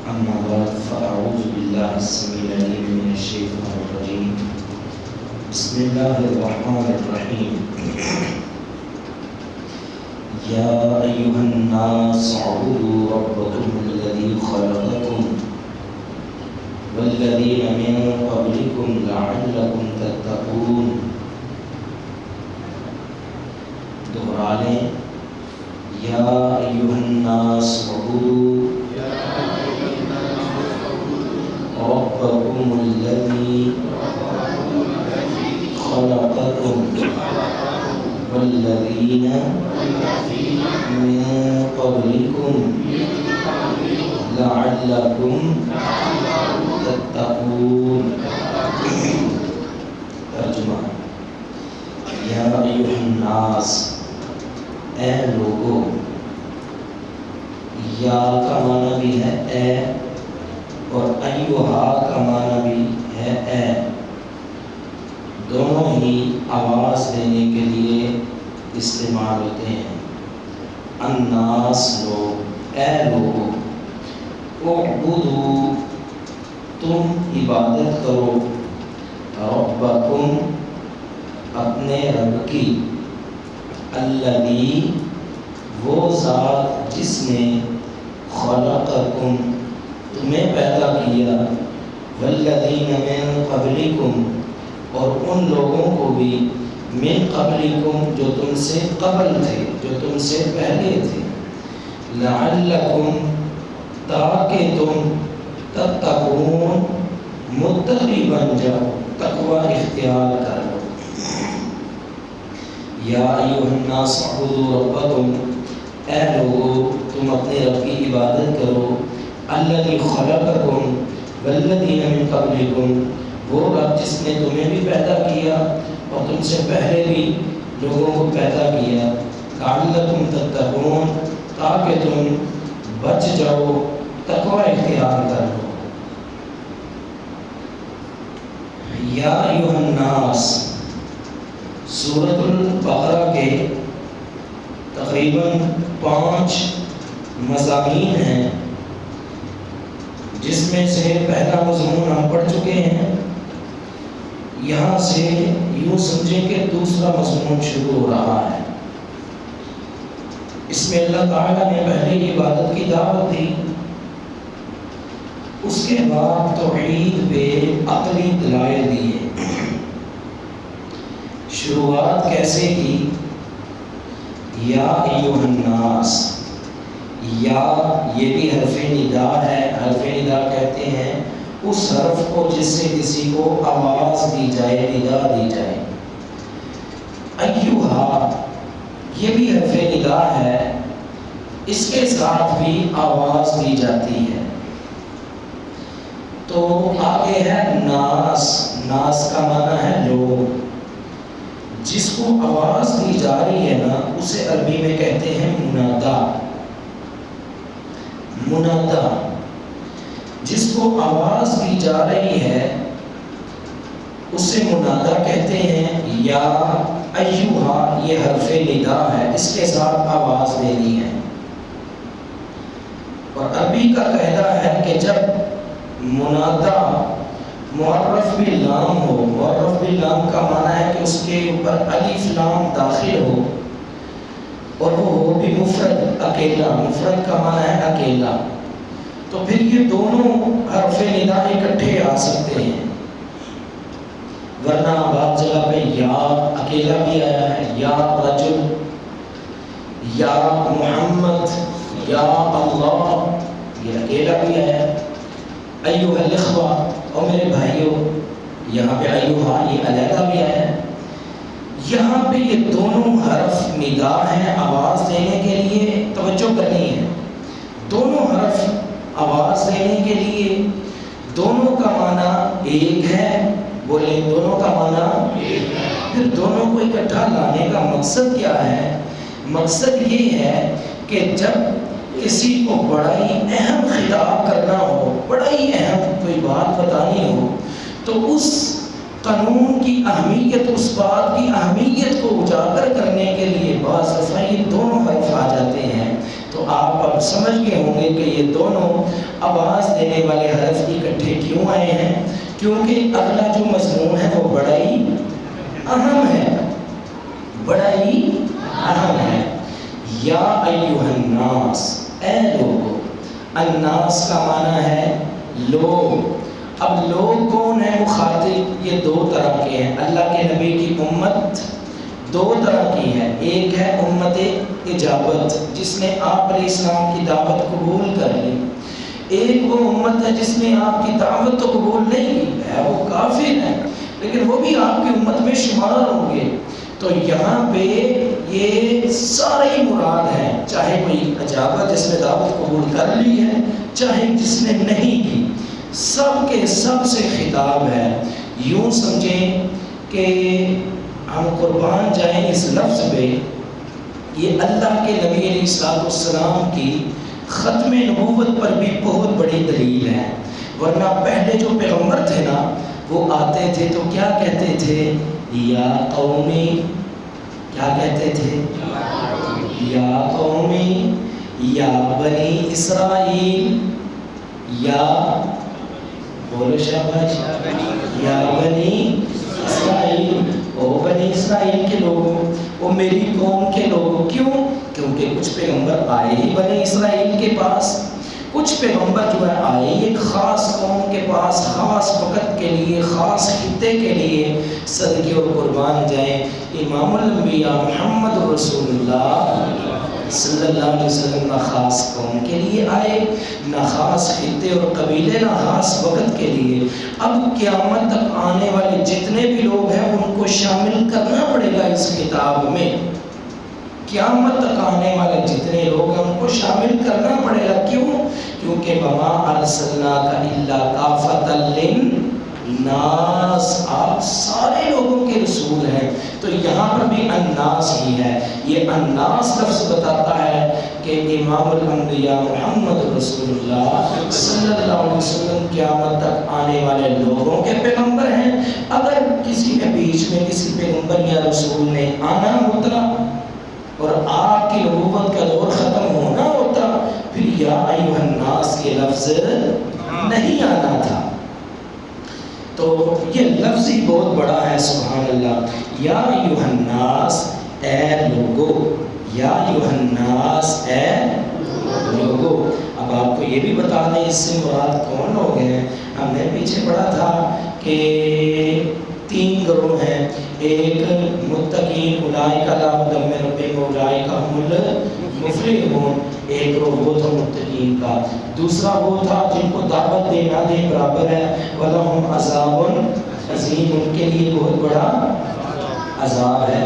أما بعد فأعوذ بالله السميع العليم من الشيطان الرجيم بسم الله الرحمن الرحيم يا أيها الناس اعبدوا ربكم الذي خلقكم والذين من قبلكم لعلكم تتقون. دوہرا لیں یا ایھا الناس اعبدوا ربكم الذي خلقكم والذين من قبلكم لعلكم تتقون. ترجمہ یا ایھا الناس اے لوگو، یا کا معنی بھی ہے اے اور ایھا کا معنی بھی ہے اے، دونوں ہی آواز دینے کے لیے استعمال ہوتے ہیں. الناس لوگ، اے لوگو، اعبدو تم عبادت کرو، ربکم اپنے رب کی، الذی وہ ذات جس نے خلقکم تمہیں پیدا کیا، والذین من قبلکم اور ان لوگوں کو بھی، من قبلکم جو تم سے قبل تھے، جو تم سے پہلے تھے، لعلکم تاکہ تم تتقون متقی بن جاؤ، تقوی اختیار کر لو. یا ایھا الناس اعبدوا ربکم اے لوگو تم اپنے رب کی عبادت کرو، الذی خلقکم والذین من قبلکم وہ رب جس نے تمہیں بھی پیدا کیا اور تم سے پہلے بھی لوگوں کو پیدا کیا، لعلکم تتقون تاکہ تم بچ جاؤ، تقوی اختیار کر لو. یا ایھا الناس سورۃ البقرہ کے تقریباً 5 مضامین ہیں، جس میں سے پہلا مضمون ہم پڑھ چکے ہیں. یہاں سے یوں سمجھیں کہ دوسرا مضمون شروع ہو رہا ہے. اس میں اللہ تعالیٰ نے پہلے عبادت کی دعوت دی، اس کے بعد توحید پہ عقلی دلائل دیے. شروعات کیسے کی؟ یا ایھا الناس، یا یہ بھی حرف ندا ہے. حرف ندا کہتے ہیں اس حرف کو جس سے کسی کو آواز دی جائے، ندا دی جائے. ایھا یہ بھی حرف ندا ہے، اس کے ساتھ بھی آواز دی جاتی ہے. تو آگے ہے ناس. ناس کا معنی ہے لوگ. جس کو آواز دی جا رہی ہے نا اسے عربی میں کہتے ہیں منادا. منادا جس کو آواز دی جا رہی ہے اسے منادا کہتے ہیں. یا ایھا یہ حرف ندا ہے، اس کے ساتھ آواز دینی ہے. اور عربی کا قاعدہ ہے کہ جب منادا معرف باللام ہو، معرف باللام کا معنی ہے کہ اس کے اوپر الف لام داخل ہو اور وہ ہو بھی مفرد، اکیلا. مفرد کا معنی ہے اکیلا. تو پھر یہ دونوں حرف ندا اکٹھے آ سکتے ہیں، ورنہ بعض جگہ پہ یا اکیلا بھی آیا ہے، یا رجل، یا محمد، یا اللہ، یہ اکیلا بھی آیا ہے. ایھا الاخوہ اور میرے بھائیوں، یہاں پہ ایھا یہ علیحدہ بھی آیا ہے. یہاں پہ یہ دونوں حرف ندا ہیں آواز دینے کے لیے. توجہ کرنی ہے، دونوں حرف آواز دینے کے لیے، دونوں کا معنی ایک ہے. بولے دونوں کا معنی ایک ہے. پھر دونوں کو اکٹھا لانے کا مقصد کیا ہے؟ مقصد یہ ہے کہ جب کسی کو بڑا ہی اہم خطاب کرنا ہو، بڑا ہی اہم کوئی بات بتانی ہو، تو اس قانون کی اہمیت، اس بات کی اہمیت کو اجاگر کرنے کے لیے بعض دفعہ یہ دونوں حرف آ جاتے ہیں. تو آپ اب سمجھ گئے ہوں گے کہ یہ دونوں آواز دینے والے حرف اکٹھے کیوں آئے ہیں، کیونکہ اگلا جو مضمون ہے وہ بڑا ہی اہم ہے، بڑا ہی اہم ہے۔ یا ایھا الناس، اے لوگو، الناس کا معنی ہے لوگ۔ اب لوگ کون ہیں؟ مخاطب یہ دو طرح کے ہیں۔ اللہ کے نبی کی امت دو طرح کی ہے، ایک ہے امت اجابت جس نے آپ علیہ السلام کی دعوت قبول کر لی، ایک وہ امت ہے جس نے آپ کی دعوت تو قبول نہیں کی ہے، وہ کافر ہے لیکن وہ بھی آپ کی امت میں شمار ہوں گے۔ تو یہاں پہ یہ سارے ہی مراد ہیں، چاہے کوئی اجابت جس نے دعوت قبول کر لی ہے، چاہے جس نے نہیں کی، سب کے سب سے خطاب ہے۔ یوں سمجھیں کہ ہم قربان جائیں اس لفظ پہ، یہ اللہ کے نبی علیہ السلام کی ختم نبوت پر بھی بہت بڑی دلیل ہے۔ ورنہ پہلے جو پیغمبر تھے نا، وہ آتے تھے تو کیا کہتے تھے؟ یا قومی، کیا کہتے تھے؟ یا قومی، یا بنی اسرائیل، یا بولو شاباش، یا بنی اسرائیل، او بنی اسرائیل کے لوگوں، وہ میری قوم کے لوگوں۔ کیوں؟ کیونکہ کچھ پیغمبر آئے ہی بنی اسرائیل کے پاس، کچھ پیغمبر جو ہے آئے ہی ایک خاص قوم کے پاس، خاص وقت کے لیے، خاص خطے کے لیے۔ صدقے اور قربان جائیں امام الانبیاء محمد رسول اللہ صلی اللہ علیہ وسلم نہ خاص قوم کے لیے آئے، نہ خاص خطے اور قبیلے، نہ خاص وقت کے لیے۔ اب قیامت تک آنے والے جتنے بھی لوگ ہیں ان کو شامل کرنا پڑے گا اس کتاب میں۔ قیامت تک آنے والے جتنے لوگ ہیں ان کو شامل کرنا پڑے گا۔ کیوں؟ کیونکہ وما ارسلناک الا کافۃ للناس، آپ سارے لوگوں کے رسول ہیں۔ تو یہاں پر بھی الناس ہی ہے۔ یہ الناس لفظ بتاتا ہے کہ امام الانبیاء محمد رسول اللہ صلی اللہ علیہ وسلم قیامت تک آنے والے لوگوں کے پیغمبر ہیں۔ اگر کسی کے بیچ میں کسی پیغمبر یا رسول نے آنا ہوتا اور آپ کی نبوت کا دور ختم ہونا ہوتا، پھر یا ایھا الناس کے لفظ نہیں آنا تھا۔ تو یہ لفظ ہی بہت بڑا ہے، سبحان اللہ۔ یا ایھا الناس، اے لوگو، یا ایھا الناس، اے لوگو۔ اب آپ کو یہ بھی بتا دیں اس سے مراد کون لوگ ہیں۔ ہم نے پیچھے پڑھا تھا کہ 3 گروہ ہیں، ایک متقین، اولئک لا ھدی من ربہم اولئک ھم المفلحون، ایک گروہ وہ تھا متقین کا، دوسرا وہ تھا جن کو دعوت دے نہ دے برابر ہے، وَلَهُمْ عَذَابٌ عَظِیمٌ، ان کے لیے بہت بڑا عذاب ہے۔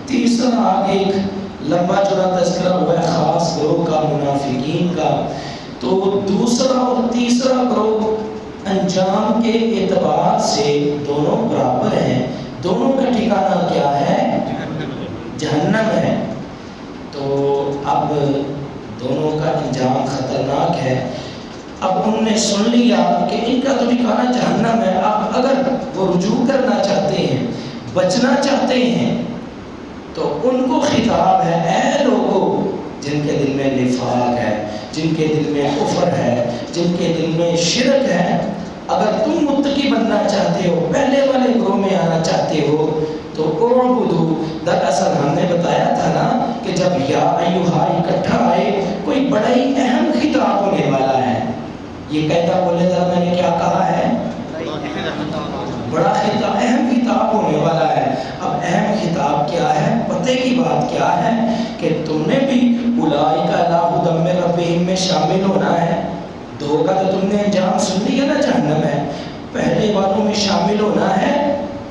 تیسرا آگے ایک لمبا چوڑا تذکرہ ہوا ہے خاص گروہ کا، منافقین کا۔ تو دوسرا اور تیسرا گروہ انجام کے اعتبار سے دونوں برابر ہیں، دونوں کا ٹھکانہ کیا ہے؟ جہنم ہے۔ تو اب دونوں کا انجام خطرناک ہے۔ اب انہوں نے سن لیا کہ ان کا تو ٹھکانہ جہنم ہے، اب اگر وہ رجوع کرنا چاہتے ہیں، بچنا چاہتے ہیں، تو ان کو خطاب ہے، اے لوگوں جن کے دل میں نفاق ہے، جن کے دل میں کفر ہے، جن کے دل میں شرک ہے، اگر تم متقی بننا چاہتے ہو، پہلے والے گروہ میں آنا چاہتے ہو، تو اعبدو۔ دراصل ہم نے بتایا تھا نا کہ جب یا ایھا اکٹھا آئے کوئی بڑا ہی اہم خطاب ہونے والا ہے۔ یہ کہتا بولے ذرا میں نے کیا کہا ہے؟ بڑا خطاب، اہم خطاب ہونے والا ہے۔ اب اہم خطاب کیا ہے؟ پتہ کی بات کیا ہے کہ تم نے بھی اولئک لا ھدی من ربہم میں شامل ہونا ہے۔ دو کا تو تم نے انجام سن لیا نا، جہنم ہے، پہلے والوں میں شامل ہونا ہے۔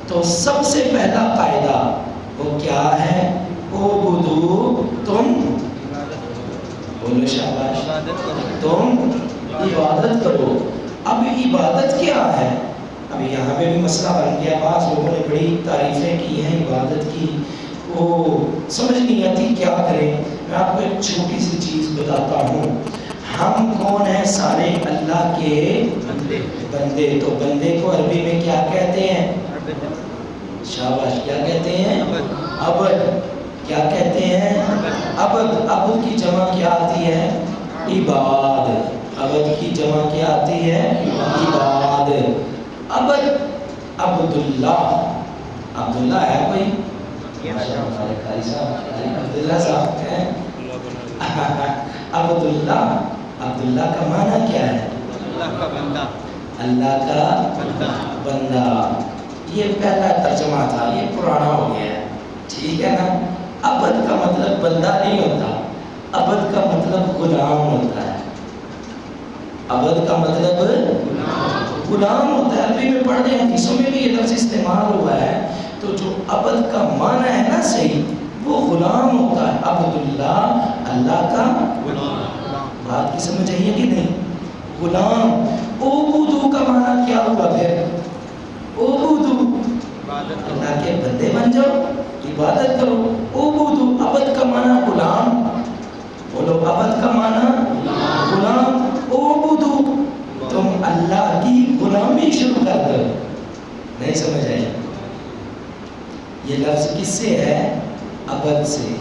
تو سب سے پہلا قاعدہ وہ کیا ہے؟ اعبدو، تم بولو شاباش، تم عبادت کرو۔ اب عبادت کیا ہے؟ اب یہاں پہ بھی مسئلہ بن گیا، بعض لوگوں نے بڑی تعریفیں کی ہیں عبادت کی، وہ سمجھ نہیں آتی کیا کریں۔ میں آپ کو ایک چھوٹی سی چیز بتاتا ہوں۔ ہم کون ہیں؟ سارے اللہ کے بندے۔ تو بندے کو عربی میں کیا کہتے ہیں؟ شاباش، کیا کہتے ہیں؟ عبد۔ کیا کہتے ہیں؟ عبد. عبد کی جمع کیا آتی ہے؟ عباد. عبد کی جمع کیا آتی ہے؟ عباد. عبد. عبداللہ. عبداللہ ہے کوئی؟ عبداللہ صاحب ہیں. عبداللہ. عبداللہ کا معنی کیا ہے؟ اللہ کا بندہ. اللہ کا بندہ. یہ پہلا ترجمہ تھا، یہ پرانا ہو گیا ہے، ٹھیک ہے نا. عبد کا مطلب بندہ نہیں ہوتا، عبد کا مطلب غلام ہوتا ہے. عبد کا مطلب غلام ہوتا ہے. عربی میں پڑھتے ہیں، حدیثوں میں بھی یہ لفظ استعمال ہوا ہے. تو جو عبد کا معنی ہے نا صحیح، وہ غلام ہوتا ہے. عبداللہ اللہ کا بات کی سمجھ آئی ہے کہ نہیں؟ غلام. عبودو کا معنی کیا ہوا پھر؟ عبودو اللہ کے بندے بن جاؤ، عبادت کرو. عبودو عبد کا معنی غلام. بولو عبد کا معنی غلام. عبودو تم اللہ کی غلامی شروع کر دو. نہیں سمجھ آئی؟ یہ لفظ کس سے ہے؟ عبد سے.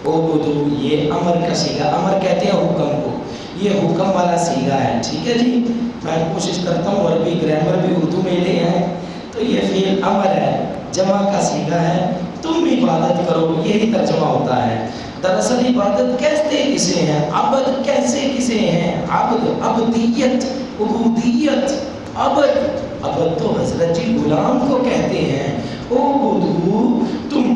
عبودو یہ امر کا صیغہ، امر کہتے ہیں حکم کو، یہ حکم والا صیغہ ہے. ٹھیک ہے جی. میں کوشش کرتا ہوں عربی گرامر بھی اردو میں لے آئیں. تو یہ فعل امر ہے، جمع کا صیغہ ہے. تم عبادت کرو، یہی ترجمہ ہوتا ہے. دراصل عبادت کیسے کسے ہیں؟ عبد کیسے کسے ہیں؟ عبد عبدیت، عبودیت. عبد عبد تو حضرت جی غلام کو کہتے ہیں. عبدو تم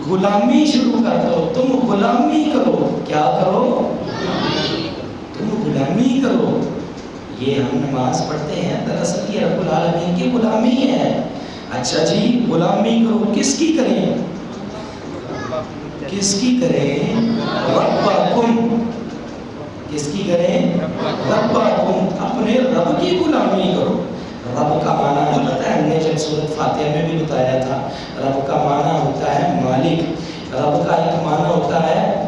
غلامی شروع کر دو، تم غلامی کرو. کیا کرو؟ تم غلامی کرو. یہ ہم نماز پڑھتے ہیں، دراصل یہ رب العالمین کی غلامی ہے. اچھا جی غلامی کرو، کس کی کریں؟ کس کی کریں؟ ربکم. کس کی کریں؟ ربکم. اپنے رب کی غلامی کرو. رب کا معنی ہے پتہ ہے، ہم نے جب سورۃ فاتحہ میں بھی بتایا تھا، رب کا معنی ہوتا ہے مالک. رب کا ایک معنی ہوتا ہے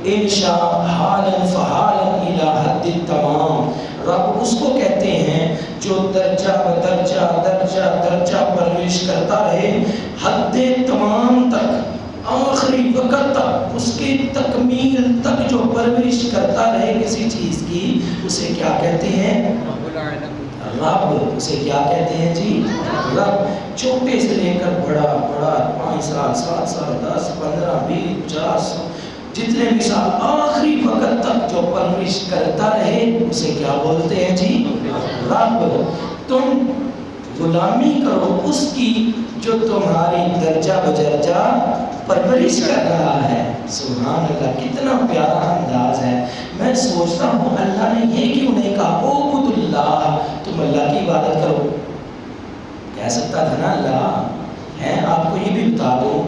انشاء حالا فحالا الی حد التمام. رب اس کو کہتے ہیں جو درجہ بدرجہ درجہ درجہ پرورش کرتا رہے حد تمام تک، آخری وقت تک، اس کی تکمیل تک جو پرورش کرتا رہے کسی چیز کی، اسے کیا کہتے ہیں؟ رب. اسے کیا کہتے ہیں جی؟ رب. چھوٹے سے لے کر بڑا 5 سال 7 سال 10 15 20 50 جتنے بھی سال، آخری وقت تک جو پرورش کرتا رہے اسے کیا بولتے ہیں جی؟ رب. تم غلامی کرو اس کی جو تمہاری درجہ بدرجہ پرورش کر رہا ہے. سبحان اللہ، کتنا پیارا انداز ہے. میں سوچتا ہوں اللہ نے یہ کیوں نہیں کہا عبد اللہ، تم اللہ کی عبادت کرو؟ کہہ سکتا تھا نا اللہ ہے. آپ کو یہ بھی بتا دو،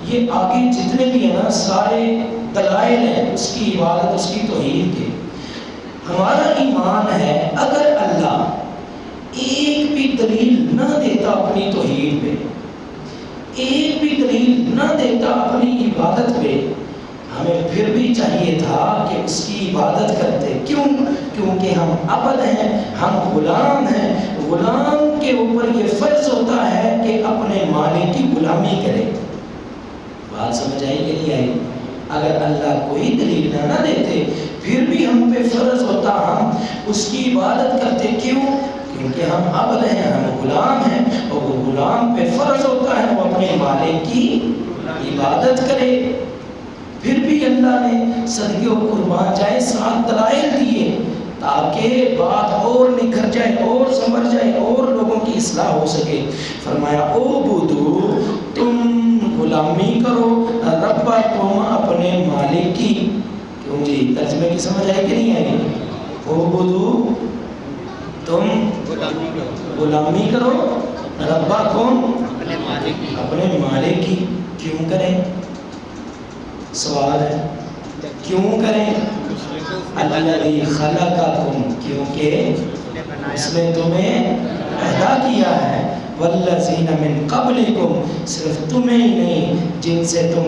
یہ آگے جتنے بھی ہیں نا سارے دلائل ہیں اس کی عبادت، اس کی توحید کے. ہمارا ایمان ہے اگر اللہ ایک بھی دلیل نہ دیتا اپنی توحید پہ، ایک بھی دلیل نہ دیتا اپنی عبادت پہ، ہمیں پھر بھی چاہیے تھا کہ اس کی عبادت کرتے. کیوں؟ کیونکہ ہم عبد ہیں، ہم غلام ہیں. غلام کے اوپر یہ فرض ہوتا ہے کہ اپنے مالک کی غلامی کرے. بات سمجھ آئی کہ نہیں آئی؟ اگر اللہ کوئی دلیل نہ دیتے پھر بھی ہم پہ فرض ہوتا ہم اس کی عبادت کرتے. کیوں؟ کیونکہ ہم عبد ہیں، ہم غلام ہیں، اور وہ غلام پہ فرض ہوتا ہے وہ اپنے مالک کی عبادت کرے. پھر بھی اللہ نے صدقے و قربان جائے 7 دلائل دیے تاکہ بات اور نکھر جائے اور سمجھ جائے اور لوگوں کی اصلاح ہو سکے. فرمایا عبدو تم غلامی کرو ربکم اپنے مالک کی. کیوں جی؟ ترجمے کی سمجھ آئی کہ نہیں آئی؟ عبدو تم غلامی کرو ربکم اپنے مالک کی. کیوں کریں؟ سوال ہے کیوں کریں؟ الذی خلقکم، کیونکہ اس نے تمہیں پیدا کیا ہے. والذین من قبلکم، صرف تمہیں ہی نہیں جن سے تم